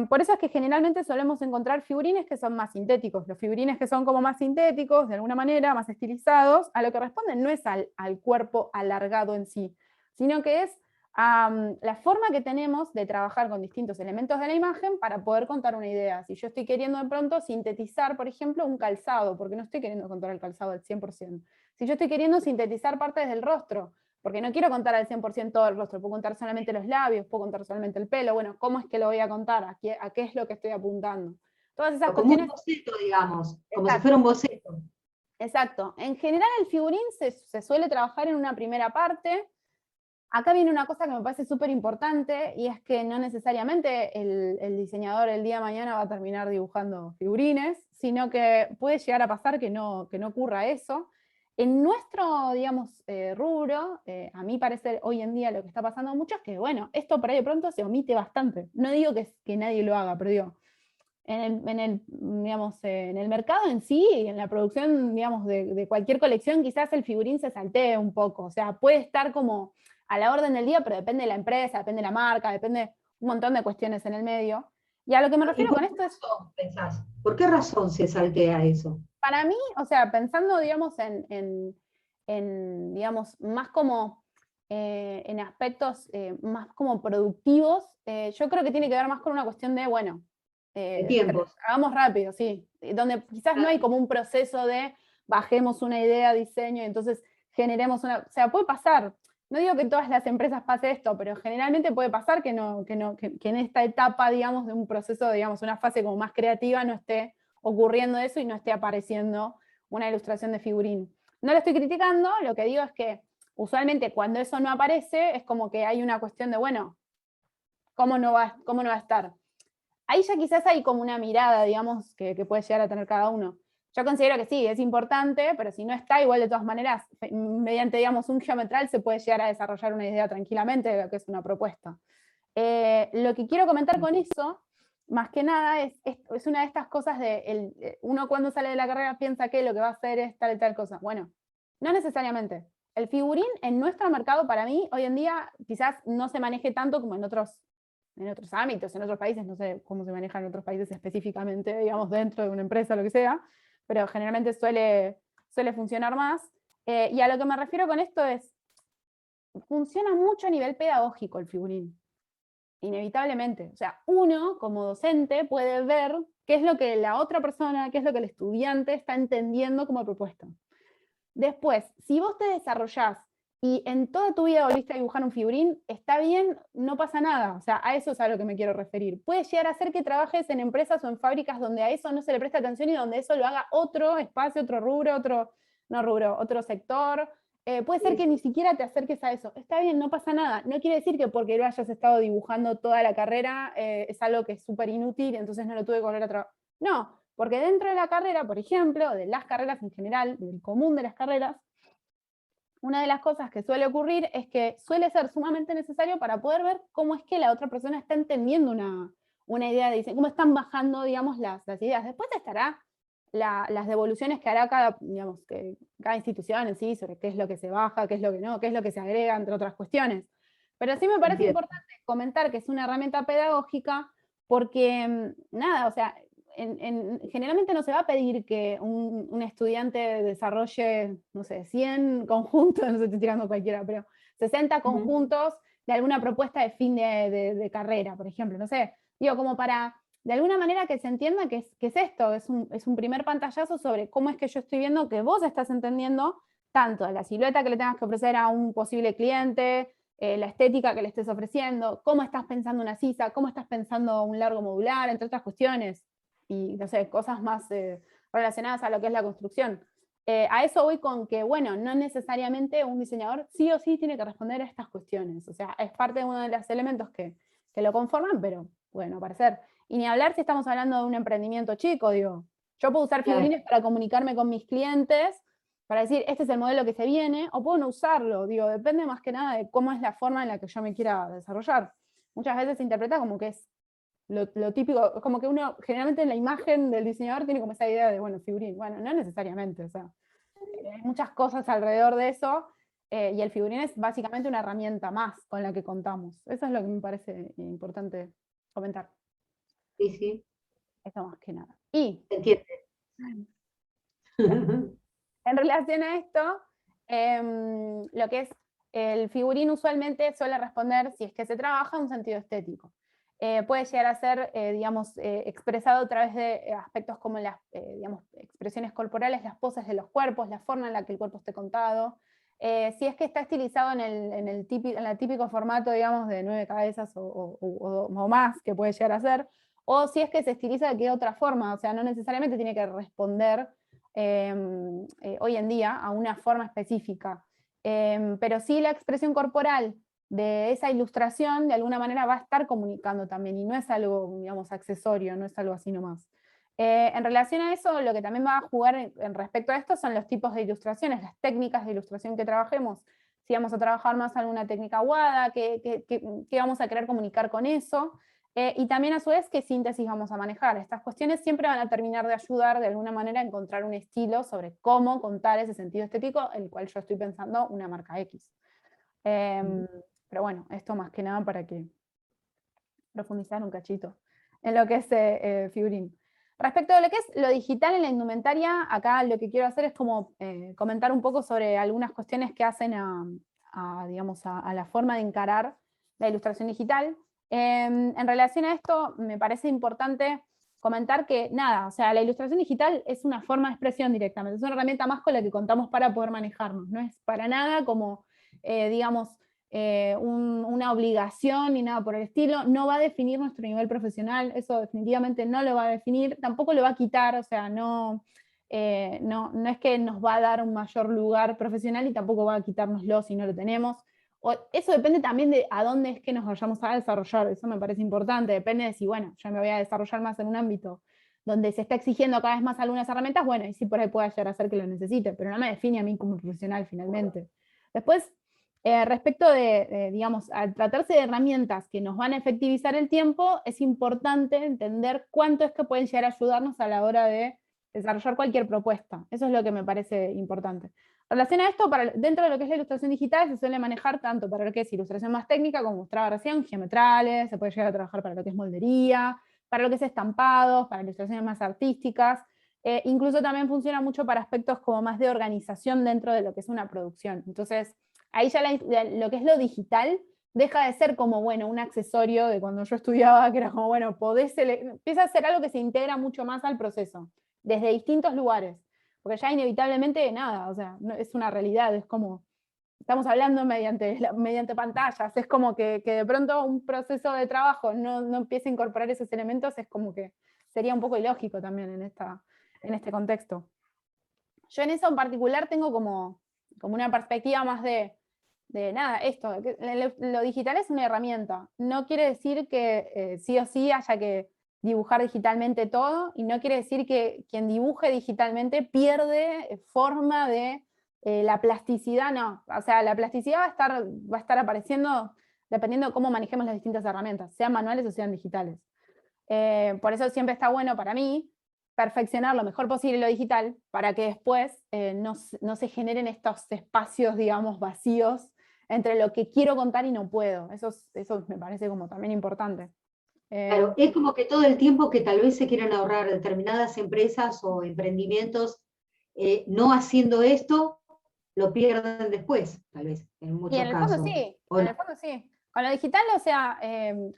Speaker 2: Por eso es que generalmente solemos encontrar figurines que son más sintéticos. Los figurines que son como más sintéticos, de alguna manera, más estilizados, a lo que responden no es al cuerpo alargado en sí, sino que es la forma que tenemos de trabajar con distintos elementos de la imagen para poder contar una idea. Si yo estoy queriendo de pronto sintetizar, por ejemplo, un calzado, porque no estoy queriendo contar el calzado al 100%. Si yo estoy queriendo sintetizar partes del rostro, porque no quiero contar al 100% todo el rostro, puedo contar solamente los labios, puedo contar solamente el pelo, bueno, ¿cómo es que lo voy a contar? ¿A qué es lo que estoy apuntando? Todas esas
Speaker 1: Como un
Speaker 2: cuestiones.
Speaker 1: boceto, digamos, como si fuera
Speaker 2: Exacto.
Speaker 1: un boceto.
Speaker 2: Exacto. En general el figurín se suele trabajar en una primera parte. Acá viene una cosa que me parece súper importante y es que no necesariamente el diseñador el día de mañana va a terminar dibujando figurines, sino que puede llegar a pasar que no ocurra eso. En nuestro, digamos, rubro, a mí parece hoy en día lo que está pasando mucho es que, bueno, esto por ahí de pronto se omite bastante. No digo que nadie lo haga, pero digo, digamos, en el mercado en sí, en la producción, digamos, de cualquier colección, quizás el figurín se saltee un poco. O sea, puede estar como a la orden del día, pero depende de la empresa, depende de la marca, depende un montón de cuestiones en el medio. Y a lo que me
Speaker 1: ¿Y
Speaker 2: refiero
Speaker 1: por
Speaker 2: con
Speaker 1: qué
Speaker 2: esto es,
Speaker 1: razón pensás? ¿Por qué razón se saltea eso?
Speaker 2: para mí, o sea, pensando, digamos, digamos, más como en aspectos más como productivos, yo creo que tiene que ver más con una cuestión de, bueno,
Speaker 1: De tiempos.
Speaker 2: hagamos rápido, sí, donde quizás no hay como un proceso de bajemos una idea, diseño, y entonces generemos una, o sea, puede pasar, no digo que en todas las empresas pase esto, pero generalmente puede pasar que, que en esta etapa, digamos, de un proceso, digamos, una fase como más creativa, no esté ocurriendo eso y no esté apareciendo una ilustración de figurín. No lo estoy criticando, lo que digo es que usualmente cuando eso no aparece es como que hay una cuestión de, bueno, cómo no va a estar? Ahí ya quizás hay como una mirada, digamos, que puede llegar a tener cada uno. Yo considero que sí, es importante, pero si no está, igual de todas maneras, mediante, digamos, un geometral se puede llegar a desarrollar una idea tranquilamente de lo que es una propuesta. Lo que quiero comentar con eso, más que nada, es una de estas cosas de uno cuando sale de la carrera piensa que lo que va a hacer es tal y tal cosa. Bueno, no necesariamente. El figurín en nuestro mercado, para mí, hoy en día quizás no se maneje tanto como en otros ámbitos, en otros países, no sé cómo se maneja en otros países específicamente, digamos, dentro de una empresa, lo que sea, pero generalmente suele funcionar más. Y a lo que me refiero con esto es, funciona mucho a nivel pedagógico el figurín, inevitablemente. O sea, uno como docente puede ver qué es lo que la otra persona, qué es lo que el estudiante está entendiendo como propuesta. Después, si vos te desarrollás y en toda tu vida volviste a dibujar un figurín, está bien, no pasa nada. O sea, a eso es a lo que me quiero referir. Puede llegar a ser que trabajes en empresas o en fábricas donde a eso no se le presta atención y donde eso lo haga otro espacio, otro rubro, otro sector. Puede ser que ni siquiera te acerques a eso. Está bien, no pasa nada. No quiere decir que porque lo hayas estado dibujando toda la carrera es algo que es súper inútil y entonces no lo tuve que volver a trabajar. No, porque dentro de la carrera, por ejemplo, de las carreras en general, del común de las carreras, una de las cosas que suele ocurrir es que suele ser sumamente necesario para poder ver cómo es que la otra persona está entendiendo una idea de diseño, cómo están bajando, digamos, las ideas. Después estará las devoluciones que hará cada institución en sí sobre qué es lo que se baja, qué es lo que no, qué es lo que se agrega, entre otras cuestiones. Pero sí me parece
Speaker 1: Entiendo.
Speaker 2: importante comentar que es una herramienta pedagógica porque, nada, o sea, generalmente no se va a pedir que un estudiante desarrolle, no sé, 100 conjuntos, no sé, estoy tirando cualquiera, pero 60 conjuntos de alguna propuesta de fin de carrera, por ejemplo, no sé. Digo, como para, de alguna manera que se entienda qué es esto, es un primer pantallazo sobre cómo es que yo estoy viendo que vos estás entendiendo tanto la silueta que le tengas que ofrecer a un posible cliente, la estética que le estés ofreciendo, cómo estás pensando una sisa, cómo estás pensando un largo modular, entre otras cuestiones y no sé, cosas más relacionadas a lo que es la construcción. A eso voy con que, bueno, no necesariamente un diseñador sí o sí tiene que responder a estas cuestiones. O sea, es parte de uno de los elementos que lo conforman, pero bueno, parecer. Y ni hablar si estamos hablando de un emprendimiento chico, digo. Yo puedo usar
Speaker 1: Claro.
Speaker 2: figurines para comunicarme con mis clientes, para decir, este es el modelo que se viene, o puedo no usarlo, digo, depende más que nada de cómo es la forma en la que yo me quiera desarrollar. Muchas veces se interpreta como que es lo típico, es como que uno generalmente en la imagen del diseñador tiene como esa idea de, bueno, figurín. Bueno, no necesariamente, o sea, hay muchas cosas alrededor de eso, y el figurín es básicamente una herramienta más con la que contamos. Eso es lo que me parece importante comentar,
Speaker 1: Sí, sí,
Speaker 2: eso más que nada. Y
Speaker 1: se entiende.
Speaker 2: en relación a esto, lo que es el figurín usualmente suele responder, si es que se trabaja, un sentido estético. Puede llegar a ser, digamos, expresado a través de aspectos como las digamos, expresiones corporales, las poses de los cuerpos, la forma en la que el cuerpo esté contado. Si es que está estilizado en el típico formato, digamos, de 9 cabezas o más, que puede llegar a ser, o si es que se estiliza de qué otra forma, o sea, no necesariamente tiene que responder hoy en día a una forma específica. Pero sí la expresión corporal de esa ilustración de alguna manera va a estar comunicando también y no es algo, digamos, accesorio, no es algo así nomás. En relación a eso, lo que también va a jugar en respecto a esto son los tipos de ilustraciones, las técnicas de ilustración que trabajemos. Si vamos a trabajar más alguna técnica WADA, qué vamos a querer comunicar con eso, y también a su vez qué síntesis vamos a manejar. Estas cuestiones siempre van a terminar de ayudar de alguna manera a encontrar un estilo sobre cómo contar ese sentido estético, el cual yo estoy pensando una marca X. Pero bueno, esto más que nada para que profundizar un cachito. en lo que es figurín. Respecto a lo que es lo digital en la indumentaria, acá lo que quiero hacer es como comentar un poco sobre algunas cuestiones que hacen digamos, a la forma de encarar la ilustración digital. En relación a esto, me parece importante comentar que nada, o sea, la ilustración digital es una forma de expresión directamente, es una herramienta más con la que contamos para poder manejarnos, no es para nada como, digamos, una obligación ni nada por el estilo, no va a definir nuestro nivel profesional, eso definitivamente no lo va a definir, tampoco lo va a quitar, o sea, no es que nos va a dar un mayor lugar profesional y tampoco va a quitárnoslo si no lo tenemos. Eso depende también de a dónde es que nos vayamos a desarrollar, eso me parece importante, depende de si, bueno, yo me voy a desarrollar más en un ámbito donde se está exigiendo cada vez más algunas herramientas, bueno, y sí por ahí puede llegar a ser que lo necesite, pero no me define a mí como profesional finalmente. Después, respecto digamos, al tratarse de herramientas que nos van a efectivizar el tiempo, es importante entender cuánto es que pueden llegar a ayudarnos a la hora de desarrollar cualquier propuesta. Eso es lo que me parece importante. En relación a esto, dentro de lo que es la ilustración digital, se suele manejar tanto para lo que es ilustración más técnica, como mostraba recién, geometrales, se puede llegar a trabajar para lo que es moldería, para lo que es estampados, para ilustraciones más artísticas, incluso también funciona mucho para aspectos como más de organización dentro de lo que es una producción. Entonces, ahí ya lo que es lo digital deja de ser como, bueno, un accesorio de cuando yo estudiaba, que era como, bueno, empieza a ser algo que se integra mucho más al proceso, desde distintos lugares, porque ya inevitablemente nada, o sea, es una realidad, es como, estamos hablando mediante pantallas, es como que de pronto un proceso de trabajo no empiece a incorporar esos elementos, es como que sería un poco ilógico también en este contexto. Yo en eso en particular tengo como una perspectiva más de nada, esto, que lo digital es una herramienta, no quiere decir que sí o sí haya que dibujar digitalmente todo, y no quiere decir que quien dibuje digitalmente pierde forma de la plasticidad, no, o sea, la plasticidad va a estar apareciendo dependiendo de cómo manejemos las distintas herramientas, sean manuales o sean digitales. Por eso siempre está bueno para mí perfeccionar lo mejor posible lo digital, para que después no se generen estos espacios, digamos, vacíos entre lo que quiero contar y no puedo. Eso me parece como también importante.
Speaker 1: Claro, es como que todo el tiempo que tal vez se quieran ahorrar determinadas empresas o emprendimientos, no haciendo esto, lo pierden después, tal vez, en
Speaker 2: Y
Speaker 1: muchos
Speaker 2: en el fondo
Speaker 1: casos.
Speaker 2: sí,
Speaker 1: ¿O
Speaker 2: en
Speaker 1: no?
Speaker 2: el fondo sí. Con lo digital, o sea,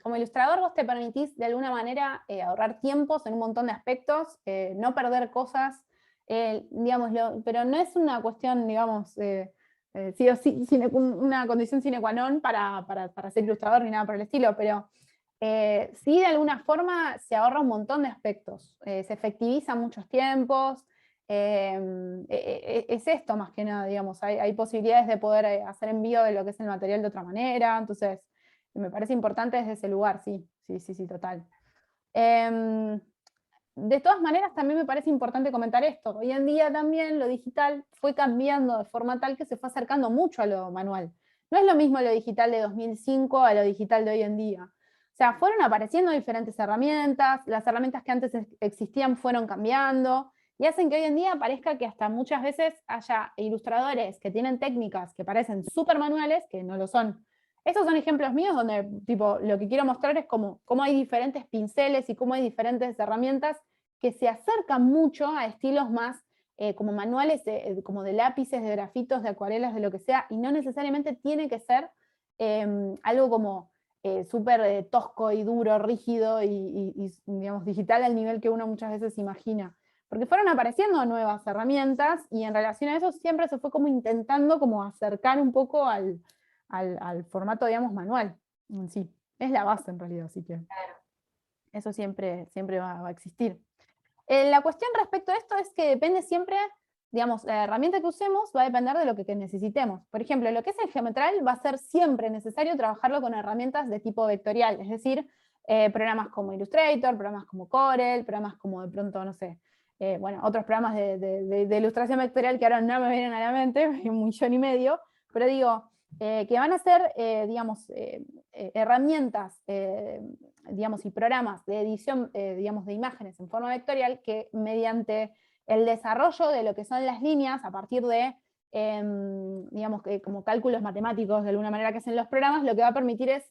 Speaker 2: como ilustrador vos te permitís de alguna manera ahorrar tiempos en un montón de aspectos, no perder cosas, digamos, pero no es una cuestión, digamos, sí o sí, una condición sine qua non para ser ilustrador ni nada por el estilo, pero sí de alguna forma se ahorra un montón de aspectos, se efectivizan muchos tiempos, es esto más que nada, digamos, hay posibilidades de poder hacer envío de lo que es el material de otra manera, entonces me parece importante desde ese lugar, sí, total. De todas maneras, también me parece importante comentar esto, hoy en día también lo digital fue cambiando de forma tal que se fue acercando mucho a lo manual. No es lo mismo lo digital de 2005 a lo digital de hoy en día. O sea, fueron apareciendo diferentes herramientas, las herramientas que antes existían fueron cambiando, y hacen que hoy en día parezca que hasta muchas veces haya ilustradores que tienen técnicas que parecen súper manuales, que no lo son. Estos son ejemplos míos donde tipo, lo que quiero mostrar es cómo hay diferentes pinceles y cómo hay diferentes herramientas que se acercan mucho a estilos más como manuales, como de lápices, de grafitos, de acuarelas, de lo que sea, y no necesariamente tiene que ser algo como súper tosco y duro, rígido y, digamos, digital al nivel que uno muchas veces imagina. Porque fueron apareciendo nuevas herramientas y en relación a eso siempre se fue como intentando como acercar un poco al formato, digamos, manual en sí. Es la base en realidad, así que eso siempre va a existir. La cuestión respecto a esto es que depende siempre, digamos, la herramienta que usemos va a depender de lo que necesitemos. Por ejemplo, lo que es el geometral va a ser siempre necesario trabajarlo con herramientas de tipo vectorial, es decir, programas como Illustrator, programas como Corel, programas como de pronto, no sé, bueno, otros programas de ilustración vectorial que ahora no me vienen a la mente, un millón y medio, pero digo, que van a ser, digamos, herramientas, digamos, y programas de edición, digamos, de imágenes en forma vectorial que mediante el desarrollo de lo que son las líneas a partir de, digamos, como cálculos matemáticos de alguna manera que hacen los programas, lo que va a permitir es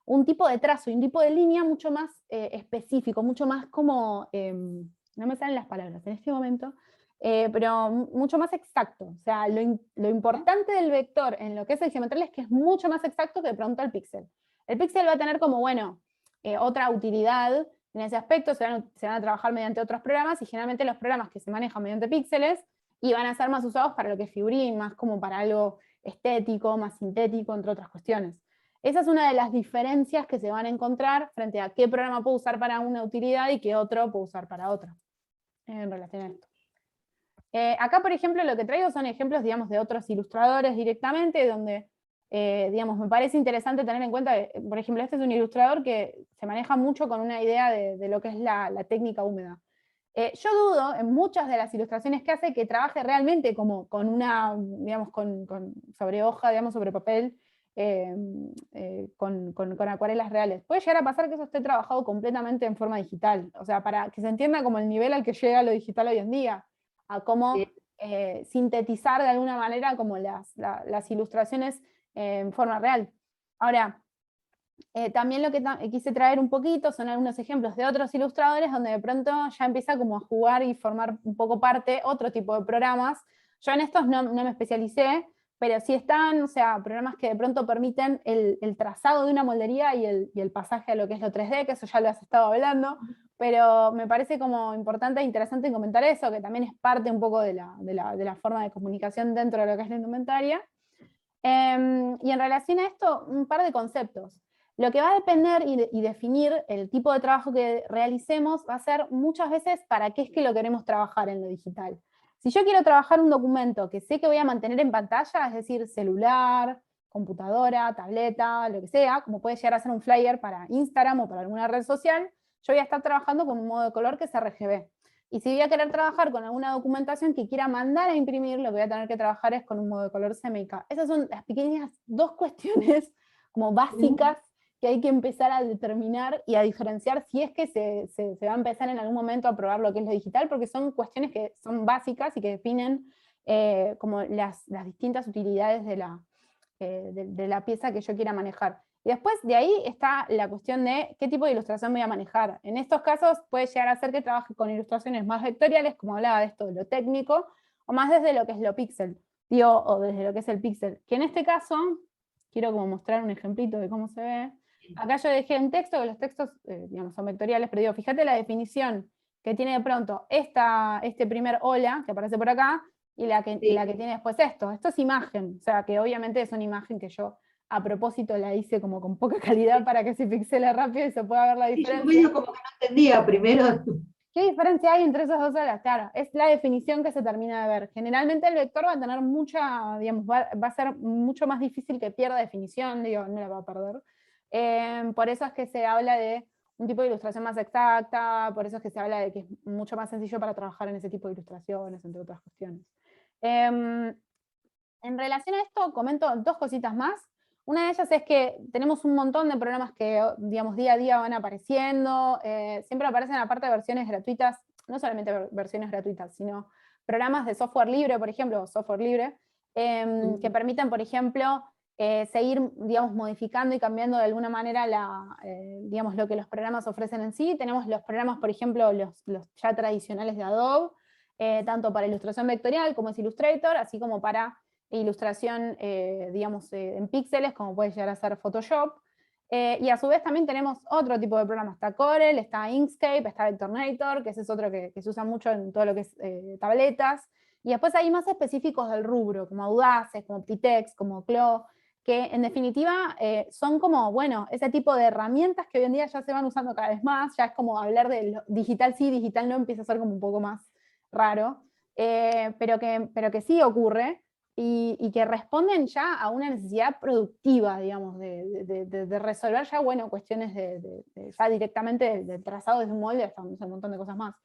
Speaker 2: un tipo de trazo y un tipo de línea mucho más específico, mucho más como, no me salen las palabras en este momento, pero mucho más exacto. O sea, lo importante del vector en lo que es el geometral es que es mucho más exacto que de pronto el píxel. El píxel va a tener como, bueno, otra utilidad en ese aspecto, se van a trabajar mediante otros programas, y generalmente los programas que se manejan mediante píxeles y van a ser más usados para lo que es figurín, más como para algo estético, más sintético, entre otras cuestiones. Esa es una de las diferencias que se van a encontrar frente a qué programa puedo usar para una utilidad y qué otro puedo usar para otra, en relación a esto. Acá, por ejemplo, lo que traigo son ejemplos, digamos, de otros ilustradores directamente, donde, digamos, me parece interesante tener en cuenta que, por ejemplo, este es un ilustrador que se maneja mucho con una idea de lo que es la técnica húmeda. Yo dudo en muchas de las ilustraciones que hace que trabaje realmente como con una, digamos, sobre hoja, digamos, sobre papel, con acuarelas reales. Puede llegar a pasar que eso esté trabajado completamente en forma digital, o sea, para que se entienda como el nivel al que llega lo digital hoy en día, a cómo sintetizar de alguna manera como las ilustraciones en forma real. Ahora, también lo que quise traer un poquito son algunos ejemplos de otros ilustradores donde de pronto ya empieza como a jugar y formar un poco parte otro tipo de programas. Yo en estos no me especialicé, pero sí están, o sea, programas que de pronto permiten el trazado de una moldería y el pasaje a lo que es lo 3D, que eso ya lo has estado hablando, pero me parece como importante e interesante comentar eso, que también es parte un poco de la forma de comunicación dentro de lo que es la indumentaria. Y en relación a esto, un par de conceptos. Lo que va a depender y definir el tipo de trabajo que realicemos va a ser muchas veces para qué es que lo queremos trabajar en lo digital. Si yo quiero trabajar un documento que sé que voy a mantener en pantalla, es decir, celular, computadora, tableta, lo que sea, como puede llegar a ser un flyer para Instagram o para alguna red social, yo voy a estar trabajando con un modo de color que es RGB. Y si voy a querer trabajar con alguna documentación que quiera mandar a imprimir, lo que voy a tener que trabajar es con un modo de color CMYK. Esas son las pequeñas dos cuestiones como básicas que hay que empezar a determinar y a diferenciar si es que se va a empezar en algún momento a probar lo que es lo digital, porque son cuestiones que son básicas y que definen como las distintas utilidades de la pieza que yo quiera manejar. Y después de ahí está la cuestión de qué tipo de ilustración voy a manejar. En estos casos puede llegar a ser que trabaje con ilustraciones más vectoriales, como hablaba de esto, de lo técnico, o más desde lo que es lo píxel, o desde lo que es el píxel. Que en este caso, quiero como mostrar un ejemplito de cómo se ve. Acá yo dejé en texto, que los textos digamos, son vectoriales, pero digo, fíjate la definición que tiene de pronto este primer hola, que aparece por acá, y la que tiene después esto. Esto es imagen, o sea, que obviamente es una imagen que yo a propósito la hice como con poca calidad para que se pixele rápido y se pueda ver la diferencia.
Speaker 1: Yo medio como que no entendía primero.
Speaker 2: ¿Qué diferencia hay entre esas dos olas? Claro, es la definición que se termina de ver. Generalmente el vector va a tener mucha, digamos, va a ser mucho más difícil que pierda definición, digo, no la va a perder. Por eso es que se habla de un tipo de ilustración más exacta, por eso es que se habla de que es mucho más sencillo para trabajar en ese tipo de ilustraciones, entre otras cuestiones. En relación a esto, comento dos cositas más. Una de ellas es que tenemos un montón de programas que, digamos, día a día van apareciendo, siempre aparecen aparte de versiones gratuitas, no solamente versiones gratuitas, sino programas de software libre, por ejemplo, software libre, que permiten, por ejemplo, seguir, digamos, modificando y cambiando de alguna manera digamos, lo que los programas ofrecen en sí. Tenemos los programas, por ejemplo, los ya tradicionales de Adobe, tanto para ilustración vectorial como es Illustrator, así como para ilustración, digamos, en píxeles, como puede llegar a ser Photoshop. Y a su vez también tenemos otro tipo de programas. Está Corel, está Inkscape, está Vectornator, que ese es otro que se usa mucho en todo lo que es tabletas. Y después hay más específicos del rubro, como Audaces, como Optitext, como Clo, que en definitiva son como, bueno, ese tipo de herramientas que hoy en día ya se van usando cada vez más, ya es como hablar de digital sí, digital no, empieza a ser como un poco más raro, pero que sí ocurre, y que responden ya a una necesidad productiva, digamos, de resolver ya, bueno, cuestiones ya directamente del trazado desde un molde hasta un montón de cosas más.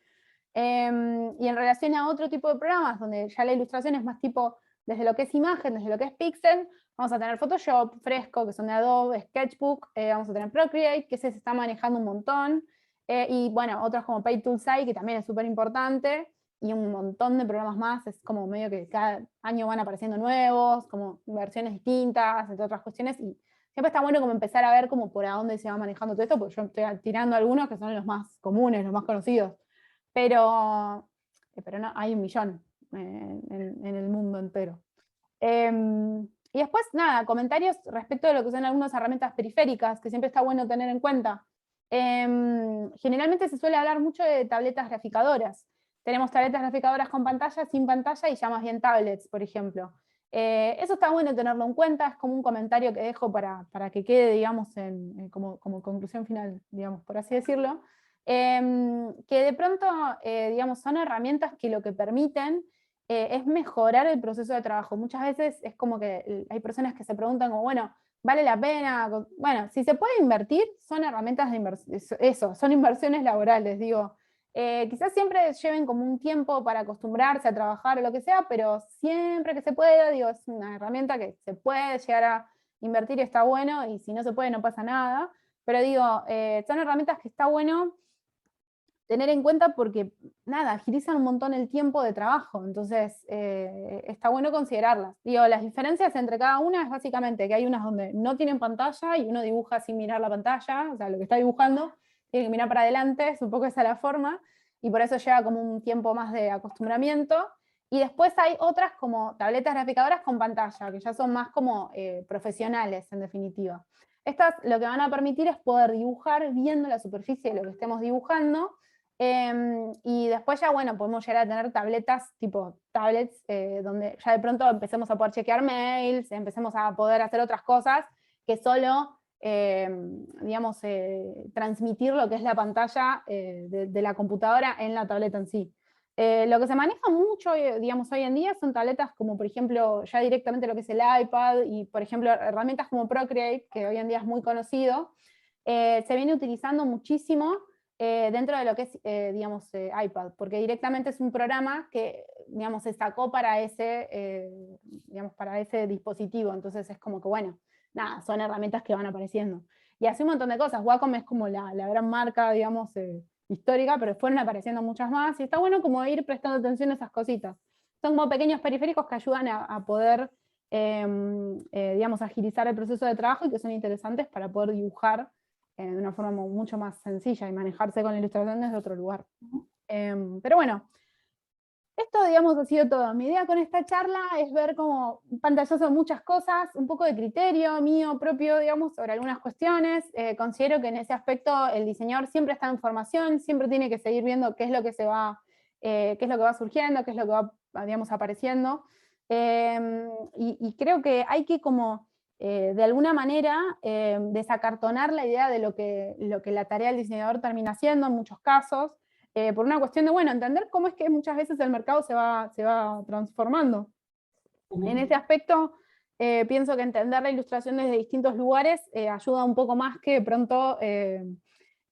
Speaker 2: Y en relación a otro tipo de programas, donde ya la ilustración es más tipo, desde lo que es imagen, desde lo que es pixel, vamos a tener Photoshop, Fresco, que son de Adobe, Sketchbook, vamos a tener Procreate, que se está manejando un montón, y bueno, otros como PaintToolSai, que también es súper importante, y un montón de programas más, es como medio que cada año van apareciendo nuevos, como versiones distintas, entre otras cuestiones, y siempre está bueno como empezar a ver como por a dónde se va manejando todo esto, porque yo estoy tirando algunos que son los más comunes, los más conocidos, pero no, hay un millón en el mundo entero. Y después, nada, comentarios respecto de lo que son algunas herramientas periféricas, que siempre está bueno tener en cuenta. Generalmente se suele hablar mucho de tabletas graficadoras. Tenemos tabletas graficadoras con pantalla, sin pantalla y ya más bien tablets, por ejemplo. Eso está bueno tenerlo en cuenta, es como un comentario que dejo para que quede, digamos, como conclusión final, digamos, por así decirlo. Que de pronto, digamos, son herramientas que lo que permiten es mejorar el proceso de trabajo. Muchas veces es como que hay personas que se preguntan como, bueno, ¿vale la pena? Bueno, si se puede invertir, son herramientas de inversión, eso, son inversiones laborales, digo. Quizás siempre lleven como un tiempo para acostumbrarse a trabajar o lo que sea, pero siempre que se pueda, digo, es una herramienta que se puede llegar a invertir y está bueno, y si no se puede no pasa nada, pero digo, son herramientas que está bueno tener en cuenta porque, nada, agilizan un montón el tiempo de trabajo, entonces está bueno considerarlas. Digo, las diferencias entre cada una es básicamente que hay unas donde no tienen pantalla y uno dibuja sin mirar la pantalla, o sea, lo que está dibujando tiene que mirar para adelante, es un poco esa la forma, y por eso lleva como un tiempo más de acostumbramiento. Y después hay otras como tabletas graficadoras con pantalla, que ya son más como profesionales, en definitiva. Estas lo que van a permitir es poder dibujar viendo la superficie de lo que estemos dibujando, y después ya, bueno, podemos llegar a tener tabletas, tipo tablets, donde ya de pronto empecemos a poder chequear mails, empecemos a poder hacer otras cosas que solo, digamos, transmitir lo que es la pantalla de la computadora en la tableta en sí. Lo que se maneja mucho, digamos, hoy en día son tabletas como, por ejemplo, ya directamente lo que es el iPad, y, por ejemplo, herramientas como Procreate, que hoy en día es muy conocido, se viene utilizando muchísimo dentro de lo que es, digamos, iPad, porque directamente es un programa que, digamos, se sacó para digamos, para ese dispositivo, entonces es como que, bueno, nada, son herramientas que van apareciendo. Y hace un montón de cosas. Wacom es como la gran marca, digamos, histórica, pero fueron apareciendo muchas más, y está bueno como ir prestando atención a esas cositas. Son como pequeños periféricos que ayudan a poder, digamos, agilizar el proceso de trabajo, y que son interesantes para poder dibujar de una forma mucho más sencilla y manejarse con la ilustración desde otro lugar. Pero bueno, esto, digamos, ha sido todo. Mi idea con esta charla es ver como un pantallazo de muchas cosas, un poco de criterio mío propio, digamos, sobre algunas cuestiones. Considero que en ese aspecto el diseñador siempre está en formación, siempre tiene que seguir viendo qué es lo que qué es lo que va surgiendo, qué es lo que va, digamos, apareciendo. Y creo que hay que como de alguna manera desacartonar la idea de lo que la tarea del diseñador termina siendo en muchos casos, por una cuestión de, bueno, entender cómo es que muchas veces el mercado se va transformando. En ese aspecto, pienso que entender la ilustración desde distintos lugares ayuda un poco más que de pronto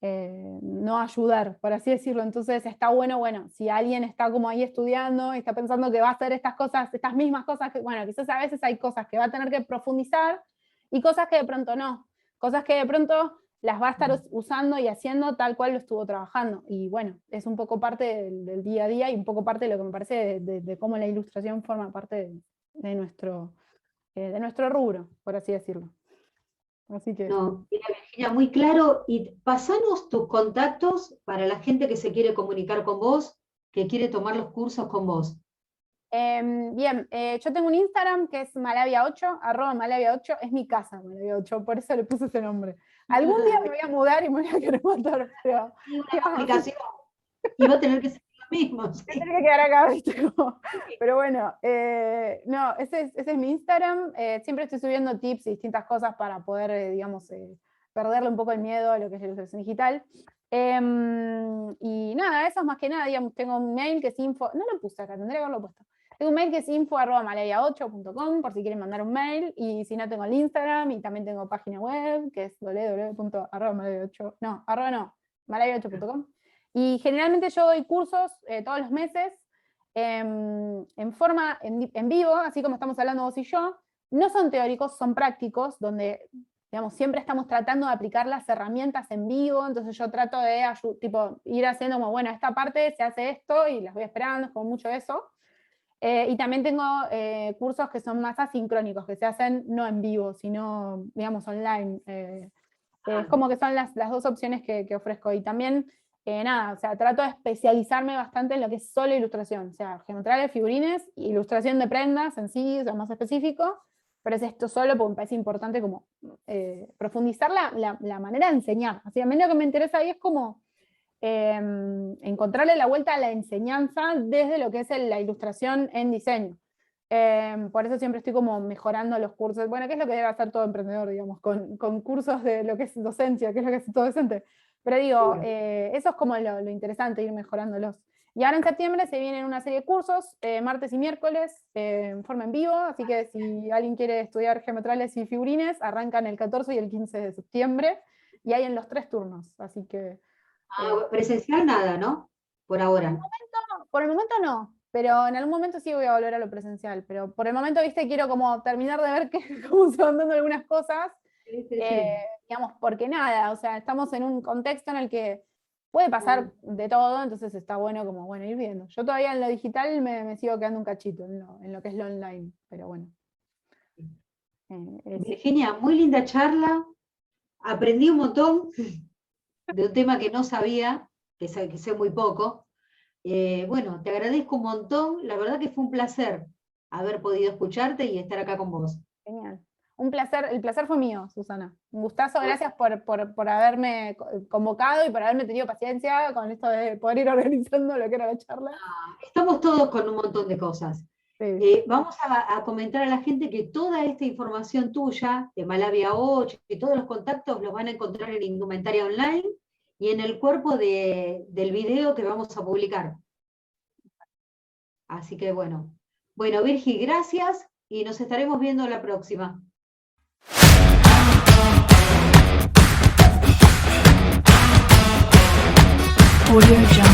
Speaker 2: no ayudar, por así decirlo. Entonces está bueno, si alguien está como ahí estudiando y está pensando que va a hacer estas cosas, estas mismas cosas, que, bueno, quizás a veces hay cosas que va a tener que profundizar y cosas que de pronto no, cosas que de pronto las va a estar usando y haciendo tal cual lo estuvo trabajando. Y bueno, es un poco parte del día a día y un poco parte de lo que me parece de cómo la ilustración forma parte de nuestro rubro, por así decirlo. Así que...
Speaker 1: No, mira, Virginia, muy claro. Y pasanos tus contactos para la gente que se quiere comunicar con vos, que quiere tomar los cursos con vos.
Speaker 2: Bien, yo tengo un Instagram que es malavia8, @malavia8, es mi casa, Malavia8, por eso le puse ese nombre. Algún día me voy a mudar y me voy a querer matar, pero...
Speaker 1: Y una
Speaker 2: digamos,
Speaker 1: aplicación. Y va a tener que ser lo mismo.
Speaker 2: me
Speaker 1: Sí.
Speaker 2: tengo que quedar acá, ¿viste? Pero bueno, no, ese es mi Instagram. Siempre estoy subiendo tips y distintas cosas para poder, digamos, perderle un poco el miedo a lo que es la ilustración digital. Y nada, eso es más que nada, digamos, tengo un mail que es info, no lo puse acá, tendría que haberlo puesto. Tengo un mail que es info@malavia8.com por si quieren mandar un mail, y si no, tengo el Instagram, y también tengo página web que es www.malavia8, no, malavia8.com. Y generalmente yo doy cursos todos los meses en forma en vivo, así como estamos hablando vos y yo. No son teóricos, son prácticos, donde, digamos, siempre estamos tratando de aplicar las herramientas en vivo. Entonces yo trato de tipo, ir haciendo como, bueno, esta parte se hace esto y las voy esperando, es como mucho eso. Y también tengo cursos que son más asincrónicos, que se hacen no en vivo, sino, digamos, online. Es como que son las dos opciones que ofrezco. Y también, nada, o sea, trato de especializarme bastante en lo que es solo ilustración. O sea, geometrales, figurines, ilustración de prendas en sí, o sea, más específico. Pero es esto solo porque me parece importante como profundizar la manera de enseñar. Así, a mí lo que me interesa ahí es como encontrarle la vuelta a la enseñanza desde lo que es la ilustración en diseño. Por eso siempre estoy como mejorando los cursos, bueno, que es lo que debe hacer todo emprendedor, digamos, con cursos de lo que es docencia, que es lo que es todo docente. Pero digo, eso es como lo interesante, ir mejorándolos. Y ahora en septiembre se vienen una serie de cursos, martes y miércoles, en forma en vivo, así que si alguien quiere estudiar geometrales y figurines, arrancan el 14 y el 15 de septiembre, y hay en los 3 turnos, así que...
Speaker 1: presencial nada, ¿no? Por ahora.
Speaker 2: Por el momento no, pero en algún momento sí voy a volver a lo presencial, pero por el momento, viste, quiero como terminar de ver cómo se van dando algunas cosas,
Speaker 1: Sí.
Speaker 2: digamos, porque nada, o sea, estamos en un contexto en el que puede pasar de todo, entonces está bueno como, bueno, ir viendo. Yo todavía en lo digital me sigo quedando un cachito en lo que es lo online, pero bueno.
Speaker 1: Virginia, muy linda charla, aprendí un montón de un tema que no sabía, que sé muy poco. Bueno, te agradezco un montón, la verdad que fue un placer haber podido escucharte y estar acá con vos.
Speaker 2: Genial. Un placer, el placer fue mío, Susana. Un gustazo, gracias por haberme convocado y por haberme tenido paciencia con esto de poder ir organizando lo que era la charla.
Speaker 1: Estamos todos con un montón de cosas.
Speaker 2: Sí.
Speaker 1: Vamos a comentar a la gente que toda esta información tuya, de Malavia 8, y todos los contactos los van a encontrar en Indumentaria Online y en el cuerpo del video que vamos a publicar. Así que bueno. Bueno, Virgi, gracias y nos estaremos viendo la próxima.
Speaker 3: Audio Jungle.